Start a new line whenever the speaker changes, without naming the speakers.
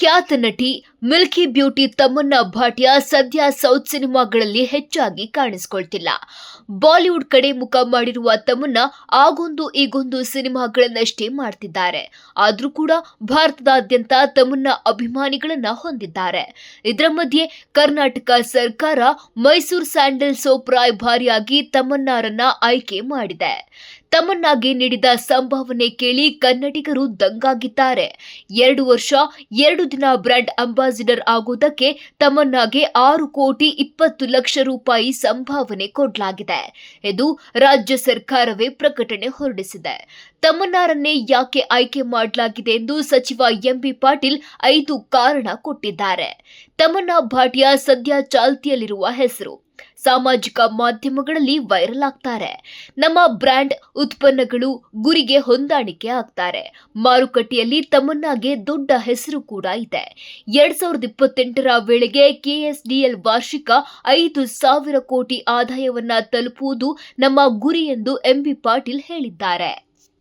ಖ್ಯಾತ ನಟಿ Milky beauty Tamanna Bhatia ಸದ್ಯ ಸೌತ್ ಸಿನಿಮಾಗಳಲ್ಲಿ ಹೆಚ್ಚಾಗಿ ಕಾಣಿಸಿಕೊಳ್ತಿಲ್ಲ. ಬಾಲಿವುಡ್ ಕಡೆ ಮುಖ ಮಾಡಿರುವ ತಮನ್ನಾ ಆಗೊಂದು ಈಗೊಂದು ಸಿನಿಮಾಗಳನ್ನಷ್ಟೇ ಮಾಡ್ತಿದ್ದಾರೆ. ಆದ್ರೂ ಕೂಡ ಭಾರತದಾದ್ಯಂತ ತಮನ್ನಾ ಅಭಿಮಾನಿಗಳನ್ನ ಹೊಂದಿದ್ದಾರೆ. ಇದರ ಮಧ್ಯೆ ಕರ್ನಾಟಕ ಸರ್ಕಾರ ಮೈಸೂರು ಸ್ಯಾಂಡಲ್ ಸೋಪ್ ರಾಯಭಾರಿಯಾಗಿ ತಮನ್ನಾರನ್ನ ಆಯ್ಕೆ ಮಾಡಿದೆ. ತಮನ್ನಾಗೆ ನೀಡಿದ ಸಂಭಾವನೆ ಕೇಳಿ ಕನ್ನಡಿಗರು ದಂಗಾಗಿದ್ದಾರೆ. 2 ವರ್ಷ 2 ದಿನ ಬ್ರ್ಯಾಂಡ್ ಅಂಬಾಸಿಡರ್ ಆಗುವುದಕ್ಕೆ ತಮನ್ನಾಗೆ 6 ಕೋಟಿ 20 ಲಕ್ಷ ರೂಪಾಯಿ ಸಂಭಾವನೆ ಕೊಡಲಾಗಿದೆ. ಇದು ರಾಜ್ಯ ಸರ್ಕಾರವೇ ಪ್ರಕಟಣೆ ಹೊರಡಿಸಿದೆ. ತಮನ್ನಾರನ್ನೇ ಯಾಕೆ ಆಯ್ಕೆ ಮಾಡಲಾಗಿದೆ ಎಂದು ಸಚಿವ ಎಂಬಿ ಪಾಟೀಲ್ 5 ಕಾರಣ ಕೊಟ್ಟಿದ್ದಾರೆ. ತಮನ್ನಾ ಭಾಟಿಯಾ ಸದ್ಯ ಚಾಲ್ತಿಯಲ್ಲಿರುವ ಹೆಸರು. ಸಾಮಾಜಿಕ ಮಾಧ್ಯಮಗಳಲ್ಲಿ ವೈರಲ್ ಆಗ್ತಾರೆ. ನಮ್ಮ ಬ್ರ್ಯಾಂಡ್ ಉತ್ಪನ್ನಗಳು ಗುರಿಗೆ ಹೊಂದಾಣಿಕೆ ಆಗ್ತಾರೆ. ಮಾರುಕಟ್ಟೆಯಲ್ಲಿ ತಮನ್ನಾಗೆ ದೊಡ್ಡ ಹೆಸರು ಕೂಡ ಇದೆ. 2028ರ ವೇಳೆಗೆ ಕೆಎಸ್ಡಿಎಲ್ ವಾರ್ಷಿಕ 5,000 ಕೋಟಿ ಆದಾಯವನ್ನ ತಲುಪುವುದು ನಮ್ಮ ಗುರಿ ಎಂದು ಎಂಬಿ ಪಾಟೀಲ್ ಹೇಳಿದ್ದಾರೆ.